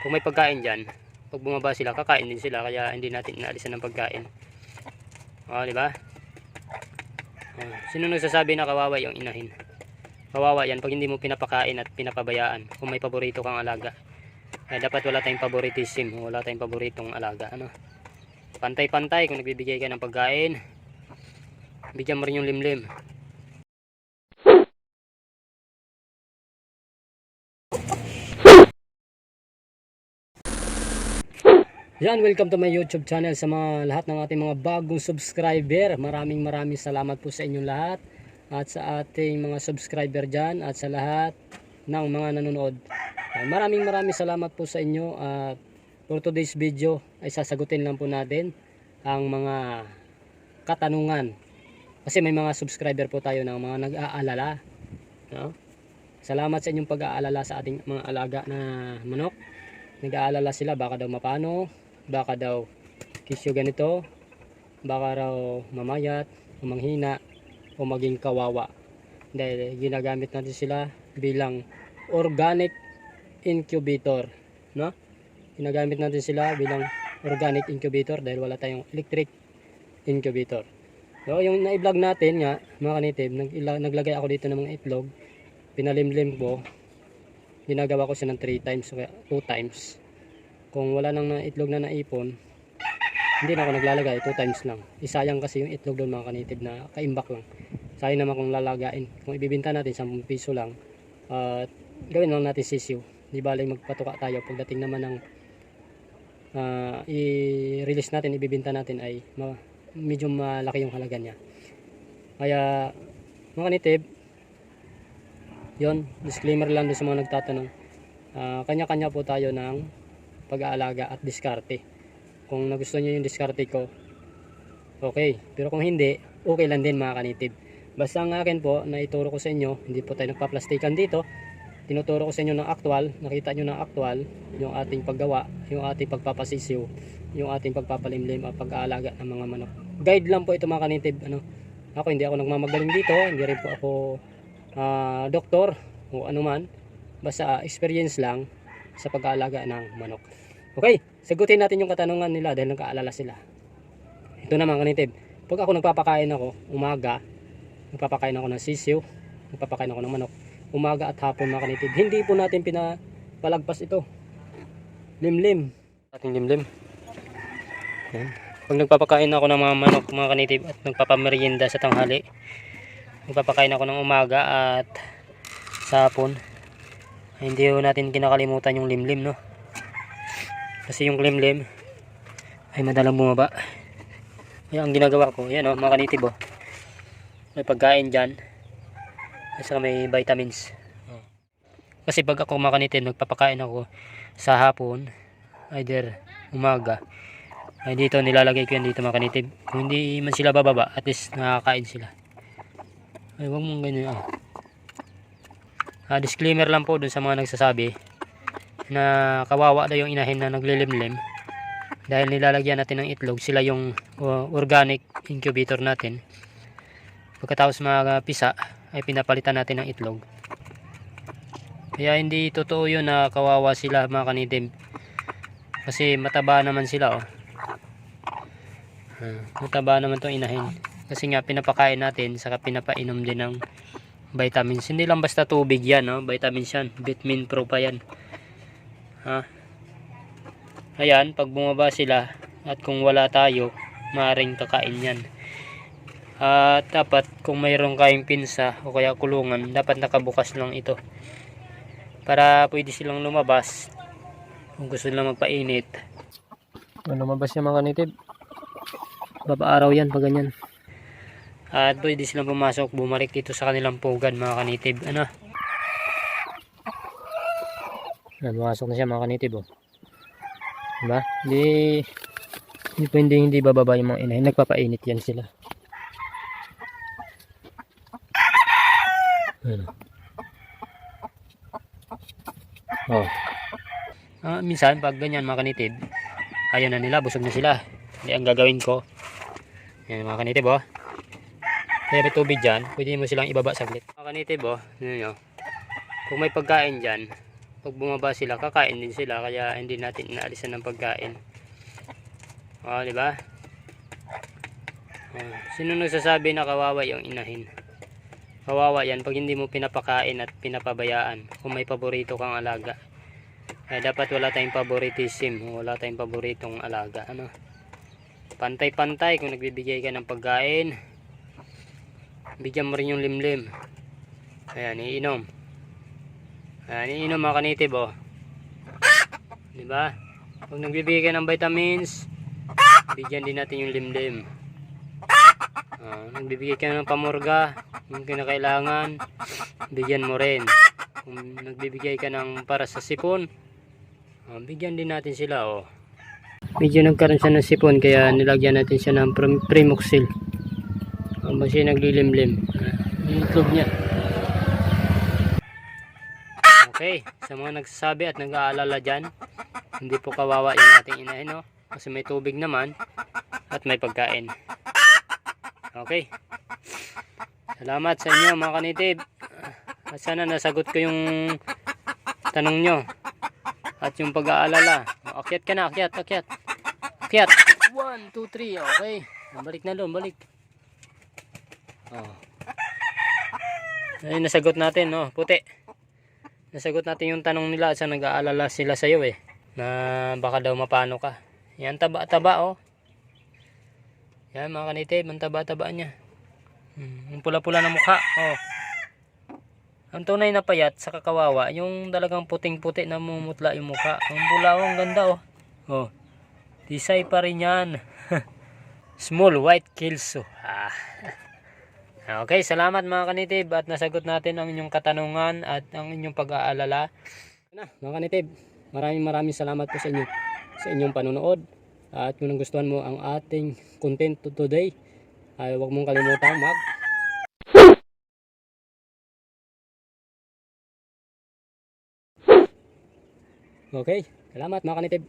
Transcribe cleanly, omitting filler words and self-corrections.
Kung may pagkain dyan, pag bumaba sila, kakain din sila. Kaya hindi natin inaalisan ng pagkain. O, diba? Sino nagsasabi na kawawa yung inahin? Kawawa yan pag hindi mo pinapakain at pinapabayaan. Kung may paborito kang alaga. Kaya dapat wala tayong favoritism. Wala tayong paboritong alaga. Ano? Pantay-pantay kung nagbibigay ka ng pagkain. Bigyan mo rin yung limlim. Yan, welcome to my YouTube channel sa mga lahat ng ating mga bagong subscriber. Maraming salamat po sa inyong lahat at sa ating mga subscriber dyan at sa lahat ng mga nanonood. Maraming salamat po sa inyo at for today's video ay sasagutin lang po natin ang mga katanungan. Kasi may mga subscriber po tayo ng mga nag-aalala. No? Salamat sa inyong pag-aalala sa ating mga alaga na manok. Nag-aalala sila baka daw mapano, baka daw kisyo ganito, baka raw mamayat, o manghina, o maging kawawa. Dahil ginagamit natin sila bilang organic incubator. No? Ginagamit natin sila bilang organic incubator dahil wala tayong electric incubator. So, yung na-vlog natin nga, mga kanitib, naglagay ako dito ng mga itlog, pinalimlim ko, ginagawa ko siya ng 3 times, o 2 times. Kung wala nang itlog na naipon, hindi na ako naglalagay, 2 times lang. Isayang kasi yung itlog doon mga kanitib na kaimbak lang. Sayang naman kung lalagain. Kung ibibinta natin 10 piso lang, at gawin lang natin sisiw. Di bali magpatuka tayo pagdating naman ng i-release natin, ibibinta natin ay medyo malaki yung halaga niya. Kaya mga kanitib, yon, disclaimer lang din sa mga nagtatanong. Kanya-kanya po tayo ng pag-aalaga at diskarte. Kung nagustuhan nyo yung diskarte ko, okay. Pero kung hindi, okay lang din mga kanitib. Basta ang akin po, na ituro ko sa inyo, hindi po tayo nagpa-plastikan dito. Tinuturo ko sa inyo ng aktual, nakita nyo ng aktual, yung ating paggawa, yung ating pagpapasisiw, yung ating pagpapalimlim at pag-aalaga ng mga manok. Guide lang po ito mga kanitib. Ako hindi ako nagmamagaling dito, hindi rin po ako doktor o anuman. Basta experience lang sa pag-aalaga ng manok. Okay, sagutin natin yung katanungan nila dahil nagkaalala sila. Ito naman kanitib, pag ako nagpapakain ako umaga, nagpapakain ako ng sisiw, nagpapakain ako ng manok umaga at hapon mga kanitib, hindi po natin pinapalagpas ito. Limlim, ating limlim. Yan. Pag nagpapakain ako ng mga manok mga kanitib at nagpapamerienda sa tanghali, nagpapakain ako ng umaga at sa hapon, hindi ho natin kinakalimutan yung limlim, no? Kasi yung limlim ay madalang bumaba. Kaya ang ginagawa ko, yan o mga kanitib, oh, may pagkain dyan at saka may vitamins. Kasi pag ako mga kanitib, nagpapakain ako sa hapon, either umaga, ay dito nilalagay ko yan dito mga kanitib. Kung hindi man sila bababa, at least nakakain sila. Ay wag mong ganyan. Disclaimer lang po dun sa mga nagsasabi na kawawa daw yung inahin na naglilimlim dahil nilalagyan natin ng itlog. Sila yung organic incubator natin. Pagkatapos mga pisa ay pinapalitan natin ng itlog. Kaya hindi totoo yun na kawawa sila mga kanitib, kasi mataba naman sila, oh. Mataba naman tong inahin kasi nga pinapakain natin saka pinapainom din ng vitamins. Hindi lang basta tubig yan, no? Vitamins yan, vitamin pro pa yan. Ayan, pag bumaba sila at kung wala tayo, maaaring kakain yan. At dapat kung mayroon kayong pinsa o kaya kulungan, dapat nakabukas lang ito para pwede silang lumabas kung gusto nilang magpainit. Lumabas yung mga kanitib, babaaraw yan pag ganyan. At pwede silang pumasok, bumalik dito sa kanilang pugad mga kanitib. Pumasok na siya mga kanitib, oh. Diba? Hindi pwede hindi bababa yung mga inahin. Nagpapainit yan sila. Oh. Minsan pag ganyan mga kanitib, ayaw na nila, busog na sila. Hindi, ang gagawin ko, yan mga kanitib, oh. Kaya may tubig dyan, pwede mo silang ibaba saglit. Mga kanitib, oh, yun, oh. Kung may pagkain dyan, pag bumaba sila, kakain din sila, kaya hindi natin inaalisan ng pagkain. Di ba? Sino nagsasabi na kawawa yung inahin? Kawawa yan pag hindi mo pinapakain at pinapabayaan kung may paborito kang alaga. Dapat wala tayong favoritism, wala tayong paboritong alaga. Pantay-pantay kung nagbibigay ka ng pagkain. Bigyan mo rin yung limlim. Ayan, iinom. Ayan, iinom mga kanitib, diba? Pag nagbibigay ka ng vitamins, bigyan din natin yung limlim. Nagbibigay ka ng pamurga, yung kinakailangan, bigyan mo rin. Kung nagbibigay ka ng para sa sipon, bigyan din natin sila. Medyo nagkaroon siya ng sipon, kaya nilagyan natin siya ng Primoxil. Siya naglilimlim. Yung itlog niya. Okay, sa mga nagsasabi at nag-aalala dyan, hindi po kawawa yung ating inahin, kasi may tubig naman at may pagkain. Okay, salamat sa inyo mga kanitib, at sana nasagot ko yung tanong nyo at yung pag-aalala. Akyat ka na, akyat 1, 2, 3. Okay, balik na doon, balik. Ay, nasagot natin, puti. Nasagot natin yung tanong nila sa nag-aalala sila sa iyo, na baka daw mapano ka. Yan, taba-taba, Yan mga kanitib, ang taba-taba niya. Yung pula-pula na mukha, Ang tunay na payat sa kakawawa, yung talagang puting-puti na mumutla yung mukha. Ang pula, ang ganda, Tisay pa rin yan. Small white kilso. Okay, salamat mga kanitib, at nasagot natin ang inyong katanungan at ang inyong pag-aalala. Mga kanitib, maraming salamat po sa inyo, sa inyong panonood. At kung nagustuhan mo ang ating content today, ay huwag mong kalimutang Okay, salamat mga kanitib.